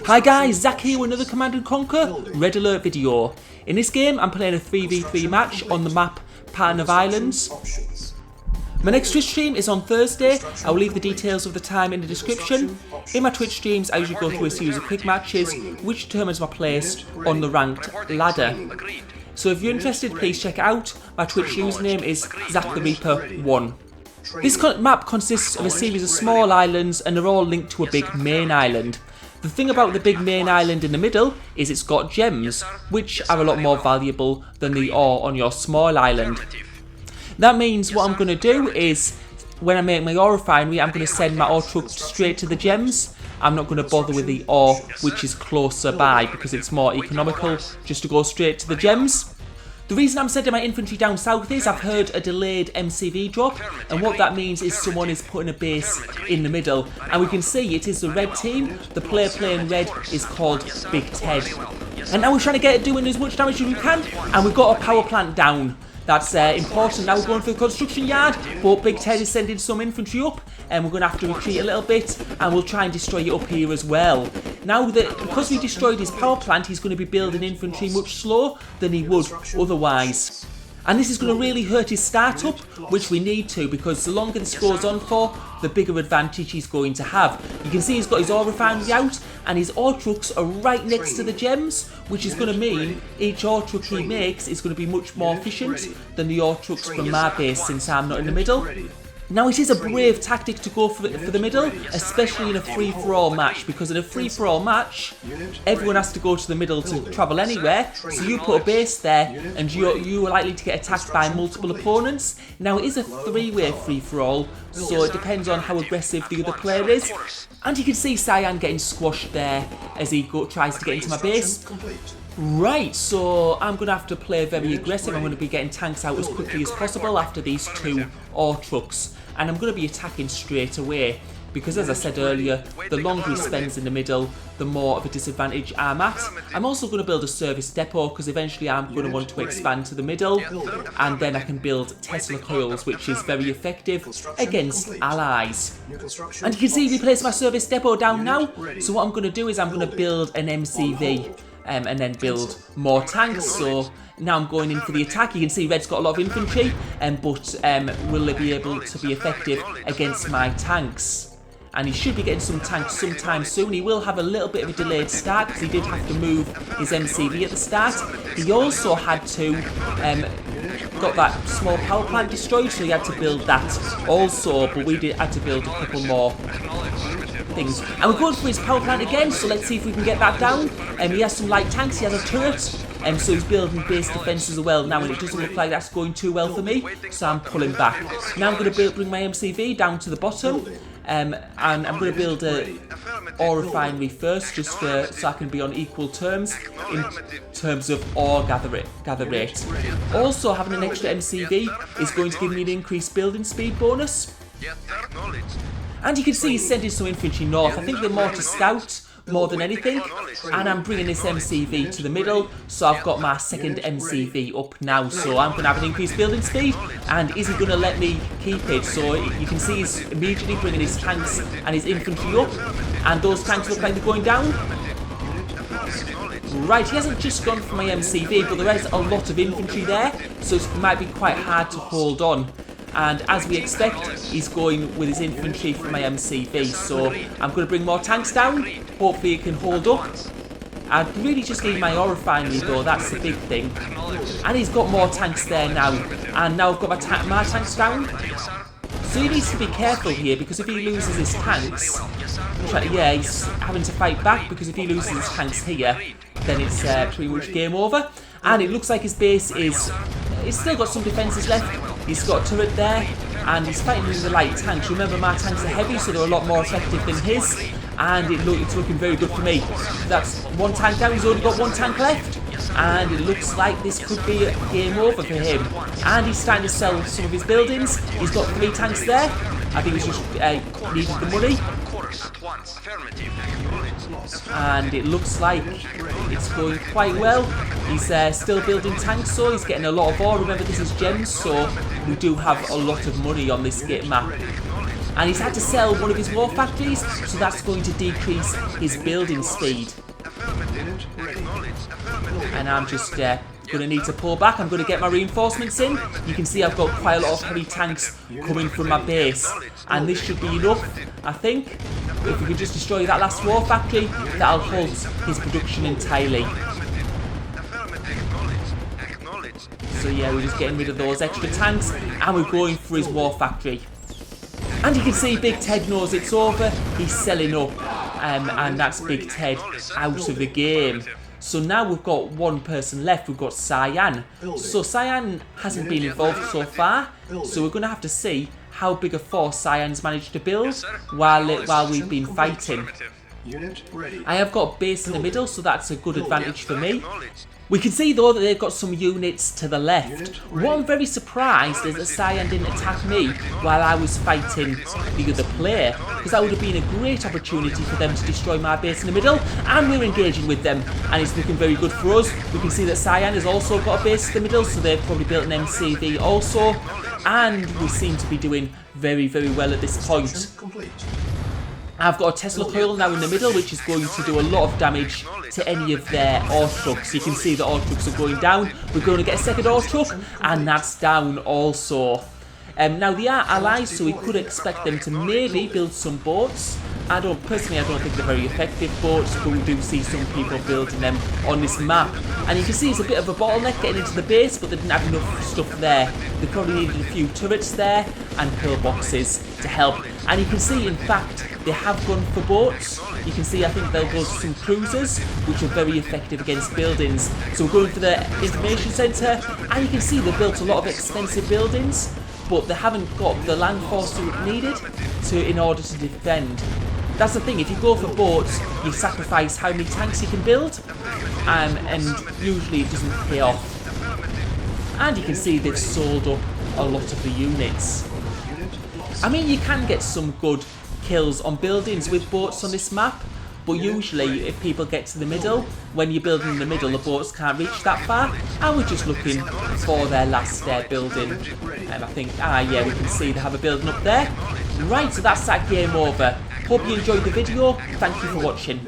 Hi guys, Zach here with another Command & Conquer Red Alert video. In this game I'm playing a 3v3 match on the map Pattern of Islands. My next Twitch stream is on Thursday. I will leave the details of the time in the description. In my Twitch streams I usually go through a series of quick matches which determines my place on the ranked ladder. So if you're interested, please check it out. My Twitch username is ZachTheReaper1. This map consists of a series of small islands and they're all linked to a big main island. The thing about the big main island in the middle is it's got gems, which are a lot more valuable than they are on your small island. That means what I'm going to do is, when I make my ore refinery, I'm going to send my ore truck straight to the gems. I'm not going to bother with the ore which is closer by because it's more economical just to go straight to the gems. The reason I'm sending my infantry down south is I've heard a delayed MCV drop, and what that means is someone is putting a base in the middle, and we can see it is the red team. The player playing red is called Big Ted, and now we're trying to get it doing as much damage as we can, and we've got a power plant down. That's important. Now we're going for the construction yard, but Big Ted is sending some infantry up, and we're going to have to retreat a little bit, and we'll try and destroy it up here as well. Now, because we destroyed his power plant, he's going to be building infantry much slower than he would otherwise. And this is going to really hurt his startup, which we need to, because the longer this goes on for, the bigger advantage he's going to have. You can see he's got his ore refinery out, and his ore trucks are right next to the gems, which is going to mean each ore truck he makes is going to be much more efficient than the ore trucks from my base, since I'm not in the middle. Now, it is a brave tactic to go for the middle, especially in a free-for-all match, because in a free-for-all match, everyone has to go to the middle to travel anywhere, so you put a base there, and you are likely to get attacked by multiple opponents. Now, it is a three-way free-for-all, so it depends on how aggressive the other player is. And you can see Cyan getting squashed there as he tries to get into my base. Right, so I'm going to have to play very aggressive. I'm going to be getting tanks out as quickly as possible after these two ore trucks. And I'm going to be attacking straight away, because as I said earlier, the longer he spends in the middle, the more of a disadvantage I'm at. I'm also going to build a service depot, because eventually I'm going to want to expand to the middle, and then I can build Tesla coils, which is very effective against allies. And you can see we place my service depot down now, so what I'm going to do is I'm going to build an MCV. And then build more tanks. So now I'm going in for the attack. You can see Red's got a lot of infantry, but will they be able to be effective against my tanks? And he should be getting some tanks sometime soon. He will have a little bit of a delayed start because he did have to move his MCV at the start. He also had to got that small power plant destroyed, so he had to build that also, but we had to build a couple more things. And we're going for his power plant again, so let's see if we can get that down. He has some light tanks, he has a turret, so he's building base defence as well now, and it doesn't look like that's going too well for me, so I'm pulling back. Now I'm going to bring my MCV down to the bottom, and I'm going to build a ore refinery first, just so I can be on equal terms in terms of ore gather rate. Also, having an extra MCV is going to give me an increased building speed bonus. And you can see he's sending some infantry north. I think they're more to scout more than anything. And I'm bringing this MCV to the middle, so I've got my second MCV up now. So I'm going to have an increased building speed. And is he going to let me keep it? So you can see he's immediately bringing his tanks and his infantry up. And those tanks look like they're going down. Right, he hasn't just gone for my MCV, but there is a lot of infantry there, so it might be quite hard to hold on. And as we expect, he's going with his infantry for my MCV, so I'm going to bring more tanks down. Hopefully it can hold up. I really just need my ore refinery though, that's the big thing. And he's got more tanks there now, and now I've got my tanks down. So he needs to be careful here, because if he loses his tanks, yeah, he's having to fight back, because if he loses his tanks here, then it's pretty much game over. And it looks like his base is... He's still got some defences left. He's got a turret there, and he's fighting with the light tanks. Remember, my tanks are heavy, so they're a lot more effective than his. And it's looking very good for me. That's one tank down. He's only got one tank left. And it looks like this could be a game over for him. And he's starting to sell some of his buildings. He's got 3 tanks there. I think he's just needed the money. And it looks like it's going quite well. He's still building tanks, so he's getting a lot of ore. Remember, this is gems, so we do have a lot of money on this map. And he's had to sell one of his war factories, so that's going to decrease his building speed. And I'm just going to need to pull back. I'm going to get my reinforcements in. You can see I've got quite a lot of heavy tanks coming from my base. And this should be enough, I think. If we can just destroy that last war factory, that'll halt his production entirely. So yeah, we're just getting rid of those extra tanks, and we're going for his war factory. And you can see Big Ted knows it's over. He's selling up, and that's Big Ted out of the game. So now we've got one person left. We've got Cyan. So Cyan hasn't been involved so far, so we're going to have to see how big a force Cyan's managed to build while we've been fighting. I have got a base in the middle, so that's a good advantage for me. We can see though that they've got some units to the left. What I'm very surprised is that Cyan didn't attack me while I was fighting the other player, because that would have been a great opportunity for them to destroy my base in the middle, and we're engaging with them, and it's looking very good for us. We can see that Cyan has also got a base in the middle, so they've probably built an MCV also, and we seem to be doing very, very well at this point. I've got a Tesla coil now in the middle, which is going to do a lot of damage to any of their ore trucks. You can see the ore trucks are going down. We're going to get a second ore truck, and that's down also. Now they are allies, so we could expect them to maybe build some boats. Personally, I don't think they're very effective boats, but we do see some people building them on this map. And you can see it's a bit of a bottleneck getting into the base, but they didn't have enough stuff there. They probably needed a few turrets there and pillboxes to help. And you can see, in fact, they have gone for boats. You can see, I think they'll go to some cruisers, which are very effective against buildings. So we're going for the information centre, and you can see they've built a lot of expensive buildings, but they haven't got the land force needed in order to defend. That's the thing, if you go for boats, you sacrifice how many tanks you can build, and usually it doesn't pay off. And you can see they've sold up a lot of the units. I mean, you can get some good kills on buildings with boats on this map, but usually if people get to the middle, when you're building in the middle, the boats can't reach that far, and we're just looking for their last building. I think, yeah, we can see they have a building up there. Right, so that's that game over. Hope you enjoyed the video. Thank you for watching.